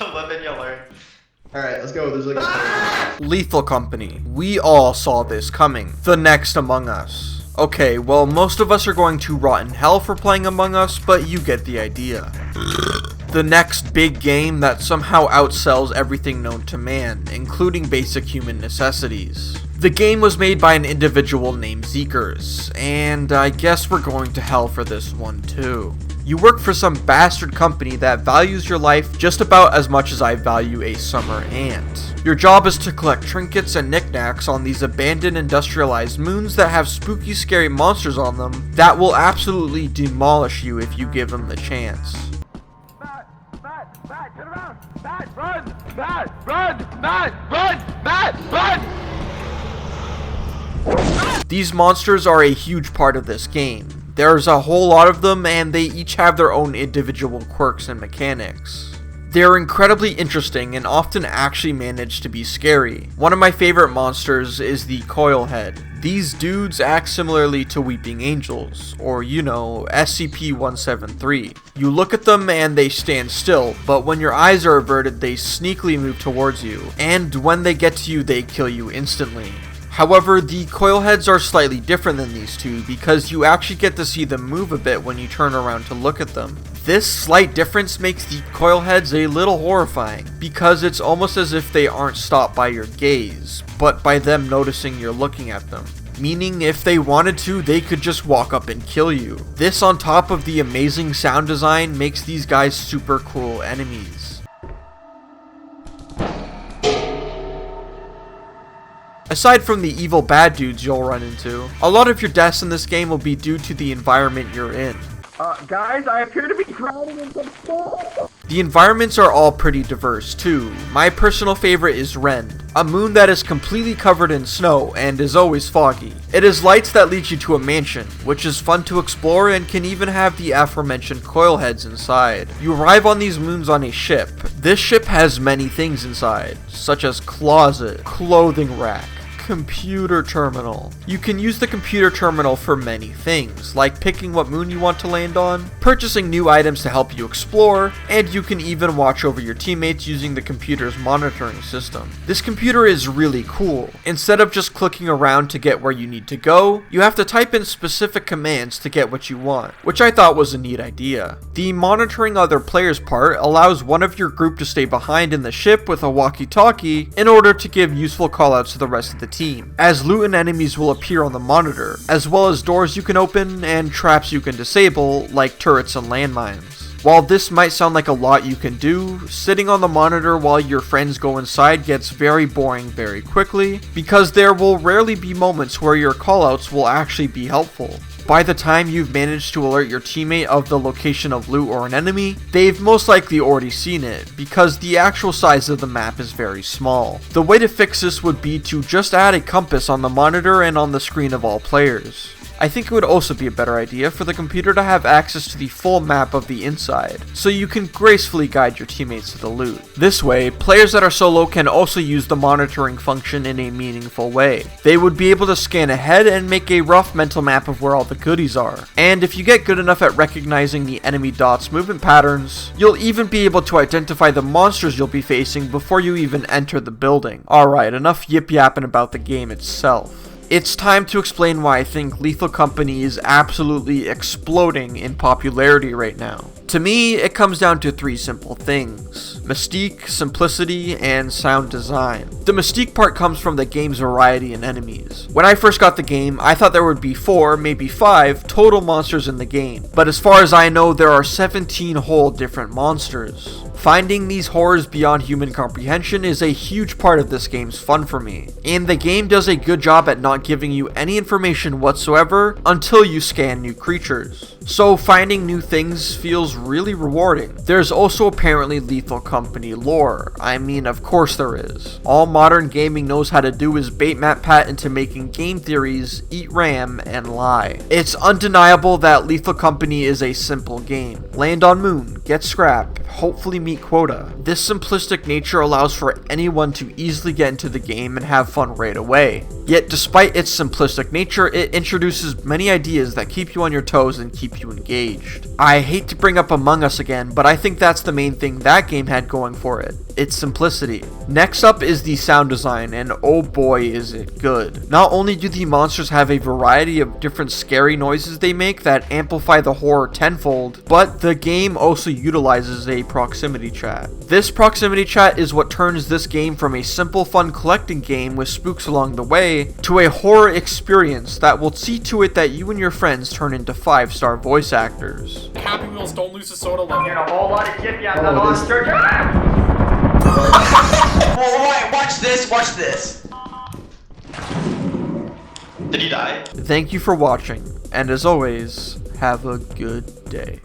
Live and you learn. Alright, let's go. There's like a Lethal Company. We all saw this coming. The next Among Us. Okay, well, most of us are going to rot in hell for playing Among Us, but you get the idea. The next big game that somehow outsells everything known to man, including basic human necessities. The game was made by an individual named Zeekers, and I guess we're going to hell for this one too. You work for some bastard company that values your life just about as much as I value a summer ant. Your job is to collect trinkets and knickknacks on these abandoned industrialized moons that have spooky scary monsters on them that will absolutely demolish you if you give them the chance. Matt, turn around! Matt, run! Matt, run! Matt, run! These monsters are a huge part of this game. There's a whole lot of them, and they each have their own individual quirks and mechanics. They're incredibly interesting and often actually manage to be scary. One of my favorite monsters is the Coilhead. These dudes act similarly to Weeping Angels, or you know, SCP-173. You look at them and they stand still, but when your eyes are averted they sneakily move towards you, and when they get to you they kill you instantly. However, the Coilheads are slightly different than these two because you actually get to see them move a bit when you turn around to look at them. This slight difference makes the Coilheads a little horrifying because it's almost as if they aren't stopped by your gaze, but by them noticing you're looking at them. Meaning if they wanted to, they could just walk up and kill you. This on top of the amazing sound design makes these guys super cool enemies. Aside from the evil bad dudes you'll run into, a lot of your deaths in this game will be due to the environment you're in. Guys, I appear to be drowning in some snow. The environments are all pretty diverse too. My personal favorite is Rend, a moon that is completely covered in snow and is always foggy. It has lights that lead you to a mansion, which is fun to explore and can even have the aforementioned Coilheads inside. You arrive on these moons on a ship. This ship has many things inside, such as closet, clothing rack, computer terminal. You can use the computer terminal for many things, like picking what moon you want to land on, purchasing new items to help you explore, and you can even watch over your teammates using the computer's monitoring system. This computer is really cool. Instead of just clicking around to get where you need to go, you have to type in specific commands to get what you want, which I thought was a neat idea. The monitoring other players part allows one of your group to stay behind in the ship with a walkie-talkie in order to give useful callouts to the rest of the team, as loot and enemies will appear on the monitor, as well as doors you can open and traps you can disable, like turrets and landmines. While this might sound like a lot you can do, sitting on the monitor while your friends go inside gets very boring very quickly, because there will rarely be moments where your callouts will actually be helpful. By the time you've managed to alert your teammate of the location of loot or an enemy, they've most likely already seen it, because the actual size of the map is very small. The way to fix this would be to just add a compass on the monitor and on the screen of all players. I think it would also be a better idea for the computer to have access to the full map of the inside, so you can gracefully guide your teammates to the loot. This way, players that are solo can also use the monitoring function in a meaningful way. They would be able to scan ahead and make a rough mental map of where all the goodies are. And if you get good enough at recognizing the enemy dots' movement patterns, you'll even be able to identify the monsters you'll be facing before you even enter the building. Alright, enough yip-yapping about the game itself. It's time to explain why I think Lethal Company is absolutely exploding in popularity right now. To me, it comes down to three simple things: mystique, simplicity, and sound design. The mystique part comes from the game's variety in enemies. When I first got the game, I thought there would be 4, maybe 5 total monsters in the game, but as far as I know, there are 17 whole different monsters. Finding these horrors beyond human comprehension is a huge part of this game's fun for me, and the game does a good job at not giving you any information whatsoever until you scan new creatures. So finding new things feels really rewarding. There's also apparently Lethal Company lore. I mean, of course there is. All modern gaming knows how to do is bait MatPat into making game theories, eat RAM, and lie. It's undeniable that Lethal Company is a simple game. Land on moon, get scrap, hopefully meet quota. This simplistic nature allows for anyone to easily get into the game and have fun right away. Yet despite its simplistic nature, it introduces many ideas that keep you on your toes and keep keep you engaged. I hate to bring up Among Us again, but I think that's the main thing that game had going for it. Its simplicity. Next up is the sound design, and oh boy is it good. Not only do the monsters have a variety of different scary noises they make that amplify the horror tenfold, but the game also utilizes a proximity chat. This proximity chat is what turns this game from a simple fun collecting game with spooks along the way to a horror experience that will see to it that you and your friends turn into 5-star voice actors. Happy Wheels, don't lose the soda level. Hearing a whole lot of jiffy on the Oh, this- monster. Oh, watch this. Did he die? Thank you for watching, and as always, have a good day.